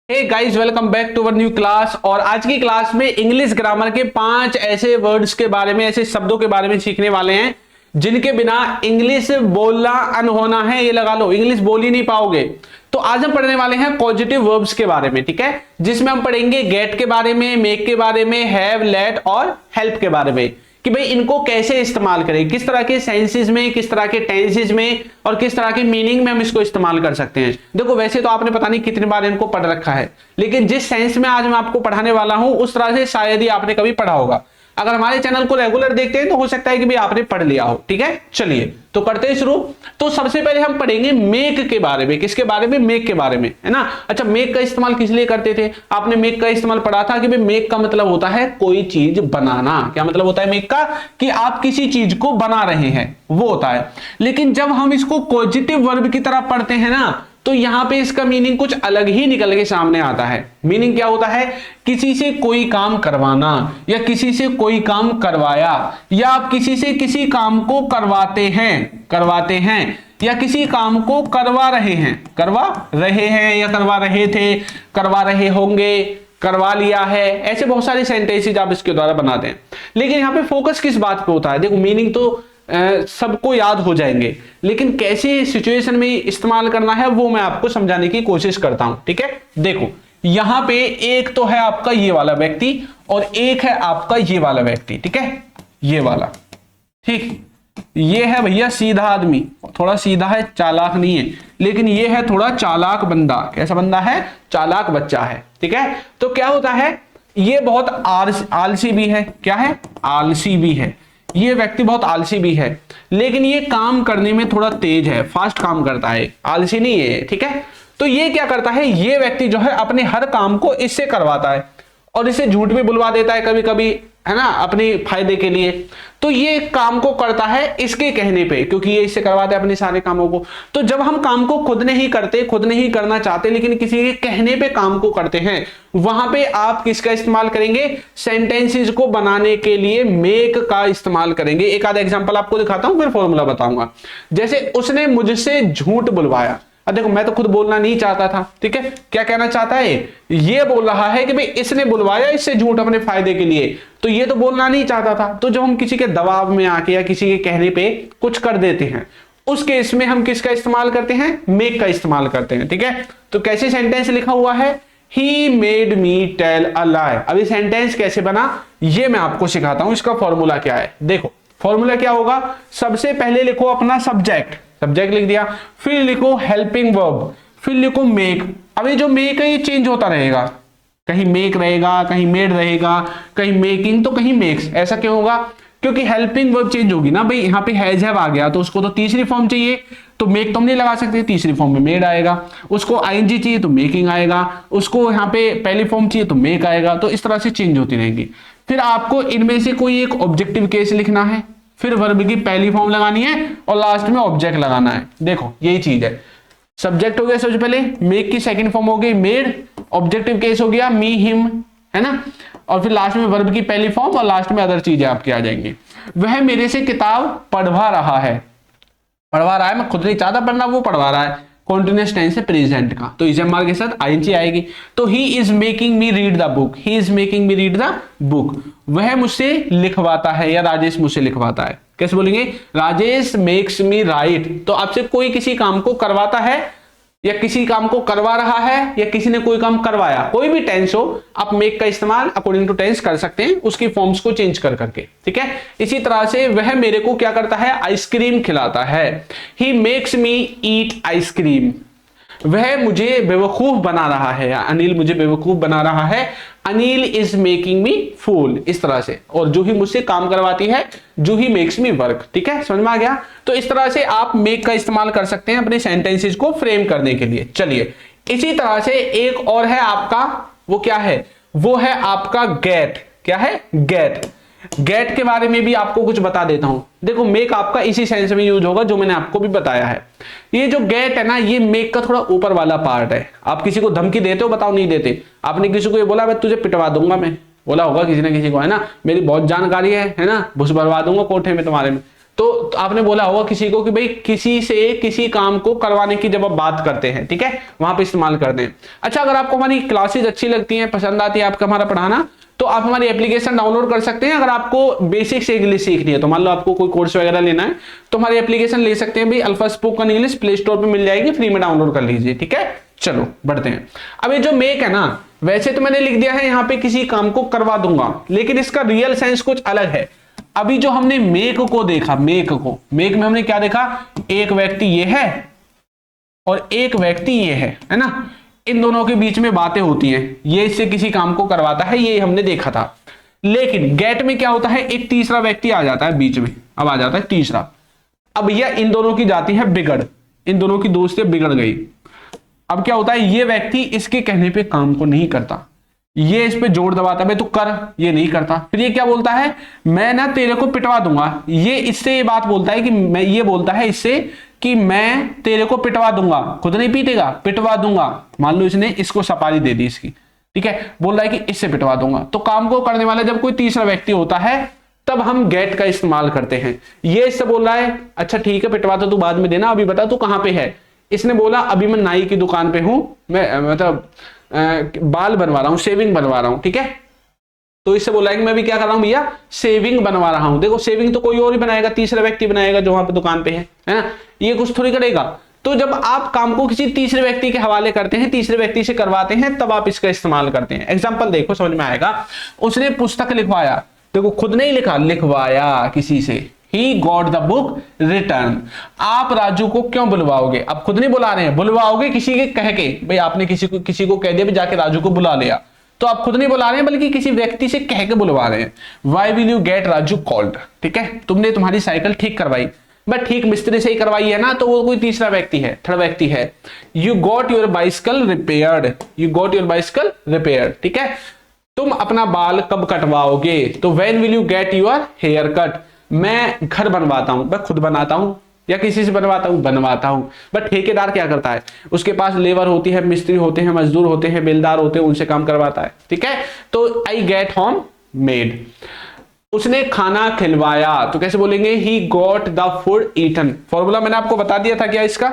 Hey guys, welcome back to our new class. और आज की क्लास में इंग्लिश ग्रामर के 5 ऐसे वर्ड्स के बारे में, ऐसे शब्दों के बारे में सीखने वाले हैं जिनके बिना इंग्लिश बोलना अनहोना है। ये लगा लो, इंग्लिश बोल ही नहीं पाओगे। तो आज हम पढ़ने वाले हैं पॉजिटिव वर्ब्स के बारे में, ठीक है, जिसमें हम पढ़ेंगे गेट के बारे में, मेक के बारे में, हैव, लेट और हेल्प के बारे में कि भाई इनको कैसे इस्तेमाल करें, किस तरह के सेंसेस में, किस तरह के टेंसेस में और किस तरह के मीनिंग में हम इसको इस्तेमाल कर सकते हैं। देखो, वैसे तो आपने पता नहीं कितनी बार इनको पढ़ रखा है, लेकिन जिस सेंस में आज मैं आपको पढ़ाने वाला हूं उस तरह से शायद ही आपने कभी पढ़ा होगा। अगर हमारे चैनल को रेगुलर देखते हैं तो हो सकता है कि भाई आपने पढ़ लिया हो, ठीक है। चलिए तो करते हैं शुरू। तो सबसे पहले हम पढ़ेंगे मेक के बारे में। किसके बारे में? मेक के बारे में, है ना। अच्छा, मेक का इस्तेमाल किस लिए करते थे? आपने मेक का इस्तेमाल पढ़ा था कि भाई मेक का मतलब होता है कोई चीज बनाना। क्या मतलब होता है मेक का? कि आप किसी चीज को बना रहे हैं, वो होता है। लेकिन जब हम इसको पॉजिटिव वर्ब की तरह पढ़ते हैं ना, तो यहां पे इसका मीनिंग कुछ अलग ही निकल के सामने आता है। मीनिंग क्या होता है? किसी से कोई काम करवाना, या किसी से कोई काम करवाया, या आप किसी से किसी काम को करवाते हैं, या किसी काम को करवा रहे हैं या करवा रहे थे, करवा रहे होंगे, करवा लिया है। ऐसे बहुत सारे सेंटेंसेस आप इसके द्वारा बनाते हैं। लेकिन यहां पे फोकस किस बात पे होता है? देखो, मीनिंग तो सबको याद हो जाएंगे, लेकिन कैसे सिचुएशन में इस्तेमाल करना है वो मैं आपको समझाने की कोशिश करता हूं, ठीक है। देखो, यहां पे एक तो है आपका ये वाला व्यक्ति और एक है आपका ये वाला व्यक्ति, ठीक है, ये वाला, ठीक। ये है भैया सीधा आदमी, थोड़ा सीधा है, चालाक नहीं है, लेकिन ये है थोड़ा चालाक बंदा। कैसा बंदा है? चालाक बच्चा है, ठीक है। तो क्या होता है, ये बहुत आलसी भी है। क्या है? आलसी भी है। ये व्यक्ति बहुत आलसी भी है, लेकिन ये काम करने में थोड़ा तेज है, फास्ट काम करता है, आलसी नहीं है, ठीक है। तो ये क्या करता है, ये व्यक्ति जो है अपने हर काम को इससे करवाता है और इसे झूठ भी बुलवा देता है कभी कभी, है ना, अपने फायदे के लिए। तो ये काम को करता है इसके कहने पे, क्योंकि ये इससे करवाता है अपने सारे कामों को। तो जब हम काम को खुद नहीं करते, खुद नहीं करना चाहते, लेकिन किसी के कहने पे काम को करते हैं, वहां पे आप किसका इस्तेमाल करेंगे? सेंटेंसेस को बनाने के लिए मेक का इस्तेमाल करेंगे। एक आधा एग्जांपल आपको दिखाता हूं, फिर फॉर्मूला बताऊंगा। जैसे उसने मुझसे झूठ बुलवाया। अब देखो, मैं तो खुद बोलना नहीं चाहता था, ठीक है। क्या कहना चाहता है? ये बोल रहा है कि भाई इसने बुलवाया इससे झूठ अपने फायदे के लिए, तो ये तो बोलना नहीं चाहता था। तो जब हम किसी के दबाव में आके या किसी के कहने पे कुछ कर देते हैं, उस केस में हम किसका इस्तेमाल करते हैं? मेक का इस्तेमाल करते हैं, ठीक है। तो कैसे सेंटेंस लिखा हुआ है? He made me tell a lie। अभी सेंटेंस कैसे बना ये मैं आपको सिखाता हूं। इसका फॉर्मूला क्या है? देखो, फॉर्मूला क्या होगा? सबसे पहले लिखो अपना सब्जेक्ट लिख दिया, फिर लिखो हेल्पिंग वर्ब, फिर लिखो मेक। अभी जो मेक है ये चेंज होता रहेगा, कहीं मेक रहेगा, कहीं मेड रहेगा, कहीं मेकिंग, तो कहीं मेक्स। ऐसा क्यों होगा? क्योंकि हेल्पिंग वर्ब चेंज होगी ना भाई। यहाँ पे हैज हैव आ गया तो उसको तो तीसरी फॉर्म चाहिए, तो मेक तो हम नहीं लगा सकते, तीसरी फॉर्म में मेड आएगा। उसको आईएनजी चाहिए तो मेकिंग आएगा, उसको यहाँ पे पहली फॉर्म चाहिए तो मेक आएगा। तो इस तरह से चेंज होती रहेंगी। फिर आपको इनमें से कोई एक ऑब्जेक्टिव केस लिखना है, फिर वर्ब की पहली फॉर्म लगानी है और लास्ट में ऑब्जेक्ट लगाना है। देखो, यही चीज है। सब्जेक्ट हो गया सबसे पहले, मेक की सेकंड फॉर्म हो गई मेड, ऑब्जेक्टिव केस हो गया मी हिम, है ना, और फिर लास्ट में वर्ब की पहली फॉर्म और लास्ट में अदर चीजें आपकी आ जाएंगी। वह मेरे से किताब पढ़वा रहा है, मैं खुद नहीं चाहता पढ़ना, वो पढ़वा रहा है। कॉन्टिन्यूअस टेंस है प्रेजेंट का, तो इज एम आर के साथ आईएनजी आएगी। तो he is making me read the book, वह मुझसे लिखवाता है, या राजेश मुझसे लिखवाता है। कैसे बोलेंगे? Rajesh makes me right. तो आपसे कोई किसी काम को करवाता है, या किसी काम को करवा रहा है, या किसी ने कोई काम करवाया, कोई भी टेंस हो, आप मेक का इस्तेमाल अकॉर्डिंग टू टेंस कर सकते हैं, उसकी फॉर्म्स को चेंज कर करके, ठीक है। इसी तरह से वह मेरे को क्या करता है? आइसक्रीम खिलाता है। He makes me eat ice cream. वह मुझे बेवकूफ बना रहा है, अनिल मुझे बेवकूफ बना रहा है। अनिल इज मेकिंग मी फूल। इस तरह से, और जूही मुझसे काम करवाती है, जूही मेक्स मी वर्क, ठीक है, समझ में आ गया। तो इस तरह से आप मेक का इस्तेमाल कर सकते हैं अपने सेंटेंसेस को फ्रेम करने के लिए। चलिए, इसी तरह से एक और है आपका, वो क्या है? वो है आपका गेट। क्या है? गेट के बारे में भी आपको कुछ बता देता हूं। देखो, मेक आपका इसी सेंस में यूज होगा जो मैंने आपको भी बताया है। ये जो गेट है ना, ये मेक का थोड़ा ऊपर वाला पार्ट है। आप किसी को धमकी देते हो? बताओ नहीं देते। आपने किसी को ये बोला मैं तुझे पिटवा दूंगा, मैं बोला होगा किसी ना किसी को, है ना, मेरी बहुत जानकारी है ना, घुस भरवा दूंगा कोठे में तुम्हारे में। तो आपने बोला होगा किसी को कि भाई किसी से किसी काम को करवाने की जब आप बात करते हैं, ठीक है, वहां पे इस्तेमाल करते हैं। अच्छा, अगर आपको हमारी क्लासेस अच्छी लगती हैं, पसंद आती है आपका हमारा पढ़ाना, तो आप हमारी एप्लीकेशन डाउनलोड कर सकते हैं। अगर आपको बेसिक से इंग्लिश सीखनी है, तो मान लो आपको कोई कोर्स वगैरह लेना है, तो हमारी एप्लीकेशन ले सकते हैं भाई, alpha spoken English, play store पे मिल जाएगी, फ्री में डाउनलोड कर लीजिए, ठीक है। चलो बढ़ते हैं। अब ये जो मेक है ना, वैसे तो मैंने लिख दिया है यहाँ पे किसी काम को करवा दूंगा, लेकिन इसका रियल सेंस कुछ अलग है। अभी जो हमने मेक को देखा, मेक में हमने क्या देखा, एक व्यक्ति ये है और एक व्यक्ति ये है ना, इन दोनों के बीच में बातें होती हैं, ये इससे किसी काम को करवाता है, ये हमने देखा था। लेकिन गेट में क्या होता है, एक तीसरा व्यक्ति आ जाता है बीच में, अब आ जाता है तीसरा। अब भैया इन दोनों की जाती है बिगड़, इन दोनों की दोस्ती बिगड़ गई। अब क्या होता है, ये व्यक्ति इसके कहने पे काम को नहीं करता, ये इस पे जोर दबाता है, भाई तू कर, ये नहीं करता। फिर ये क्या बोलता है, मैं ना तेरे को पिटवा दूंगा, ये इससे ये बात बोलता है कि मैं, ये बोलता है इससे कि मैं तेरे को पिटवा दूंगा, खुद नहीं पीटेगा, पिटवा दूंगा। मान लो इसने इसको सपारी दे दी इसकी, ठीक है, बोल रहा है कि इससे पिटवा दूंगा। तो काम को करने वाला जब कोई तीसरा व्यक्ति होता है, तब हम गेट का इस्तेमाल करते हैं। ये इससे बोल रहा है, अच्छा ठीक है पिटवा तो तू बाद में देना, अभी बता तू कहां पे है। इसने बोला अभी मैं नाई की दुकान पे हूं, मैं मतलब बाल बनवा रहा हूं, शेविंग बनवा रहा हूं, ठीक है। तो इससे बोला है कि मैं भी क्या कर रहा हूं भैया, शेविंग बनवा रहा हूं। देखो शेविंग तो कोई और ही बनाएगा, तीसरा व्यक्ति बनाएगा जो वहां पे दुकान पे है ना, ये कुछ थोड़ी करेगा। तो जब आप काम को किसी तीसरे व्यक्ति के हवाले करते हैं, तीसरे व्यक्ति से करवाते हैं, तब आप इसका इस्तेमाल करते हैं। एग्जाम्पल देखो समझ में आएगा। उसने पुस्तक लिखवाया, देखो खुद नहीं लिखा, लिखवाया किसी से। He got the book written। आप राजू को क्यों बुलवाओगे, आप खुद नहीं बुला रहे हैं, बुलवाओगे किसी के कह के, भाई आपने किसी को कह दिया भी जाके राजू को बुला लिया, तो आप खुद नहीं बुला रहे हैं बल्कि किसी व्यक्ति से कह के बुलवा रहे हैं। Why will you get Raju called, ठीक है, तुमने तुम्हारी साइकिल ठीक करवाई, बट ठीक मिस्त्री से ही करवाई है ना, तो वो कोई तीसरा व्यक्ति है, थर्ड व्यक्ति है। You got your bicycle repaired, you got your bicycle repaired, ठीक है। तुम अपना बाल कब कटवाओगे, तो when will you get your hair cut। मैं घर बनवाता हूं, मैं खुद बनाता हूं या किसी से बनवाता हूं, बट ठेकेदार क्या करता है, उसके पास लेबर होती है, मिस्त्री होते हैं, मजदूर होते हैं, बेलदार होते हैं, उनसे काम करवाता है, ठीक है। तो आई गेट होम मेड। उसने खाना खिलवाया, तो कैसे बोलेंगे, he got the food eaten. Formula मैंने आपको बता दिया था क्या इसका,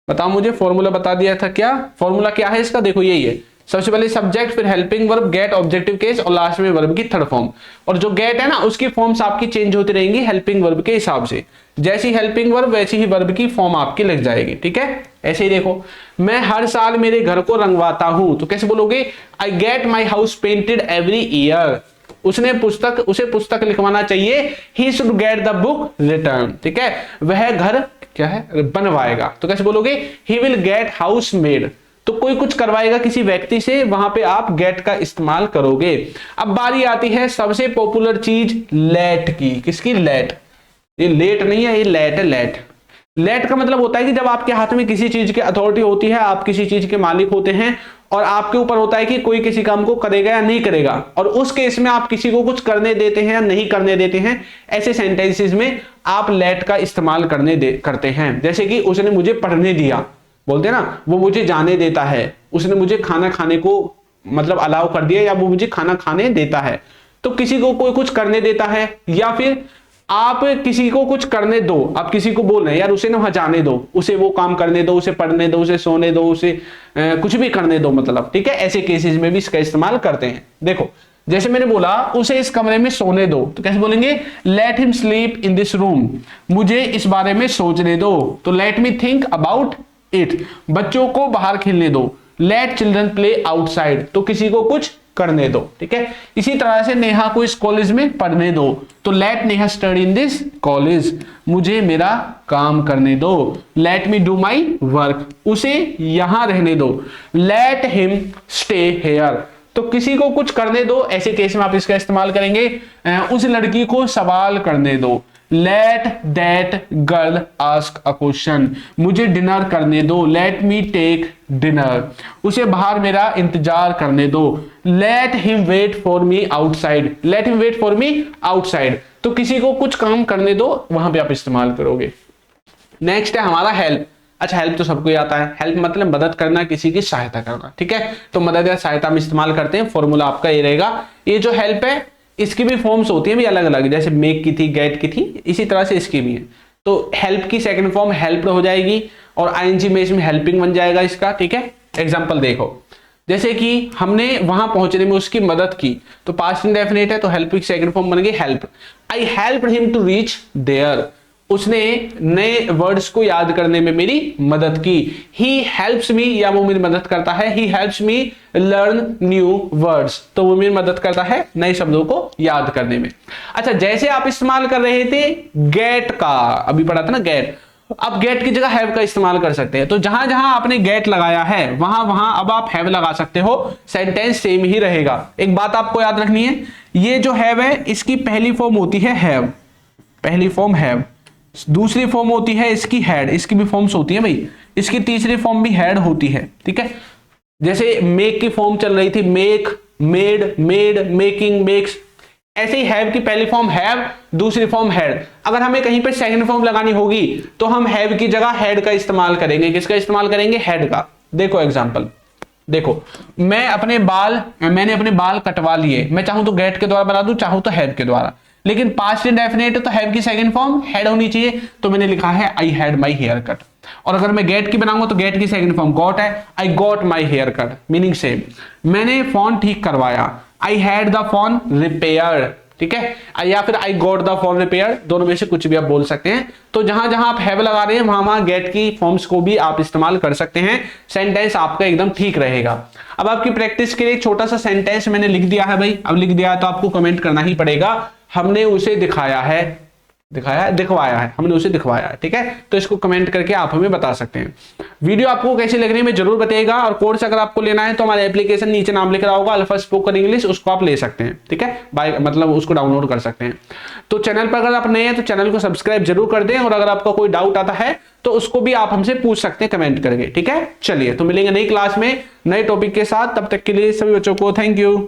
बताओ मुझे, फॉर्मूला बता दिया था क्या, फॉर्मूला क्या है इसका, देखो यही है, सबसे पहले सब्जेक्ट, फिर helping verb, get objective case और लास्ट में वर्ब की थर्ड फॉर्म। और जो गेट है ना उसकी फॉर्म्स आपकी चेंज होती रहेंगी हेल्पिंग वर्ब के हिसाब से, जैसी हेल्पिंग वर्ब वैसी ही वर्ब की फॉर्म आपकी लग जाएगी, ठीक है। ऐसे ही देखो, मैं हर साल मेरे घर को रंगवाता हूं, तो कैसे बोलोगे, I get my house painted every year. उसे पुस्तक लिखवाना चाहिए, he should get the book return, ठीक है, वह घर क्या है बनवाएगा, तो कैसे बोलोगे, he will get house made. तो कोई कुछ करवाएगा किसी व्यक्ति से, वहां पे आप गेट का इस्तेमाल करोगे। अब बारी आती है सबसे पॉपुलर चीज लेट की, किसकी, लेट। ये लेट नहीं है, ये लेट है, लेट। लेट का मतलब होता है कि जब आपके हाथ में किसी चीज की अथॉरिटी होती है, आप किसी चीज के मालिक होते हैं और आपके ऊपर होता है कि कोई किसी काम को करेगा या नहीं करेगा, और उस केस में आप किसी को कुछ करने देते हैं या नहीं करने देते हैं, ऐसे सेंटेंसेस में आप लेट का इस्तेमाल करते हैं। जैसे कि उसने मुझे पढ़ने दिया, बोलते हैं ना, वो मुझे जाने देता है, उसने मुझे खाना खाने को मतलब अलाउ कर दिया, या वो मुझे खाना खाने देता है। तो किसी को कोई कुछ करने देता है, या फिर आप किसी को कुछ करने दो, आप किसी को बोल रहे हैं यार उसे ना वहां जाने दो, उसे वो काम करने दो, उसे पढ़ने दो, उसे सोने दो, उसे कुछ भी करने दो, मतलब, ठीक है। ऐसे केसेस में भी इसका इस्तेमाल करते हैं। देखो जैसे मैंने बोला उसे इस कमरे में सोने दो, तो कैसे बोलेंगे, let him sleep in this room. मुझे इस बारे में सोचने दो, तो let me think about it. बच्चों को बाहर खेलने दो, लेट चिल्ड्रन प्ले आउटसाइड, तो किसी को कुछ करने दो, ठीक है। इसी तरह से नेहा को इस कॉलेज में पढ़ने दो, तो let Neha study in this college. मुझे मेरा काम करने दो, let me do my work. उसे यहां रहने दो, लेट हिम स्टे हेयर। तो किसी को कुछ करने दो, ऐसे केस में आप इसका इस्तेमाल करेंगे। उस लड़की को सवाल करने दो, let that girl ask a question. मुझे डिनर करने दो, लेट मी टेक डिनर। उसे बाहर मेरा इंतजार करने दो, let him wait for me outside. Let him wait for me outside. तो किसी को कुछ काम करने दो, वहां पे आप इस्तेमाल करोगे। नेक्स्ट है हमारा हेल्प। अच्छा, हेल्प तो सबको ही आता है। हेल्प मतलब मदद करना, किसी की सहायता करना, ठीक है। तो मदद या सहायता में इस्तेमाल करते हैं। फॉर्मूला आपका ये रहेगा, ये जो हेल्प है इसकी भी फॉर्म्स होती है भी अलग अलग, जैसे मेक की थी, गेट की थी, इसी तरह से इसकी भी है। तो हेल्प की सेकंड फॉर्म हेल्प्ड हो जाएगी और आईएनजी में इसमें हेल्पिंग बन जाएगा इसका, ठीक है। एग्जांपल देखो, जैसे कि हमने वहां पहुंचने में उसकी मदद की, तो पास्ट इंडेफिनिट है तो हेल्प की सेकंड फॉर्म बन गई help. I helped him to reach there, उसने नए वर्ड्स को याद करने में मेरी मदद की। ही हेल्प्स मी, या वो मेरी मदद करता है, he helps me learn new words, तो वो मेरी मदद करता है नए शब्दों को याद करने में। अच्छा, जैसे आप इस्तेमाल कर रहे थे गेट का, अभी पढ़ा था ना गेट, अब गेट की जगह हैव का इस्तेमाल कर सकते हैं। तो जहां जहां आपने गेट लगाया है वहां वहां अब आप हैव लगा सकते हो, सेंटेंस सेम ही रहेगा। एक बात आपको याद रखनी है, ये जो हैव है इसकी पहली फॉर्म होती है हैव, पहली फॉर्म हैव, दूसरी फॉर्म होती है इसकी हैड, इसकी भी फॉर्म्स होती है भाई, इसकी तीसरी फॉर्म भी हैड होती है, ठीक है। जैसे मेक की फॉर्म चल रही थी make, made, made, making, makes, ऐसे ही हैव की पहली फॉर्म हैव, दूसरी फॉर्म हैड। अगर हमें कहीं पर सेकंड फॉर्म लगानी होगी तो हम हैव की जगह हैड का इस्तेमाल करेंगे। किसका इस्तेमाल करेंगे? हैड का। देखो एग्जांपल, देखो मैंने अपने बाल कटवा लिए, मैं चाहूं तो गेट के द्वारा बना दूं, चाहूं तो हैव के द्वारा, लेकिन पास्ट इंडेफिनिट तो हैव की सेकंड फॉर्म हैड होनी चाहिए, तो मैंने लिखा है I had my hair cut. और अगर मैं गेट की बनाऊंगा तो गेट की सेकंड फॉर्म गॉट है, I got my hair cut, meaning same. मैंने फोन ठीक करवाया, I had the phone repaired, ठीक है, या फिर I got the phone repaired, दोनों में से कुछ भी आप बोल सकते हैं। तो जहां जहां आप हैव लगा रहे हैं वहां वहां गेट की फॉर्म्स को भी आप इस्तेमाल कर सकते हैं, सेंटेंस आपका एकदम ठीक रहेगा। अब आपकी प्रैक्टिस के लिए एक छोटा सा सेंटेंस मैंने लिख दिया है भाई, अब लिख दिया है तो आपको कमेंट करना ही पड़ेगा, हमने उसे दिखाया है, दिखवाया है, हमने उसे दिखवाया है, ठीक है। तो इसको कमेंट करके आप हमें बता सकते हैं। वीडियो आपको कैसी लग रही है मैं जरूर बताइएगा, और कोर्स अगर आपको लेना है तो हमारे एप्लीकेशन नीचे नाम लिख रहा होगा अल्फा स्पोकन इंग्लिश, उसको आप ले सकते हैं, ठीक है, बाय मतलब उसको डाउनलोड कर सकते हैं। तो चैनल पर अगर आप नए हैं तो चैनल को सब्सक्राइब जरूर कर दें, और अगर आपका कोई डाउट आता है तो उसको भी आप हमसे पूछ सकते हैं कमेंट करके, ठीक है। चलिए, तो मिलेंगे नई क्लास में नए टॉपिक के साथ, तब तक के लिए सभी बच्चों को थैंक यू।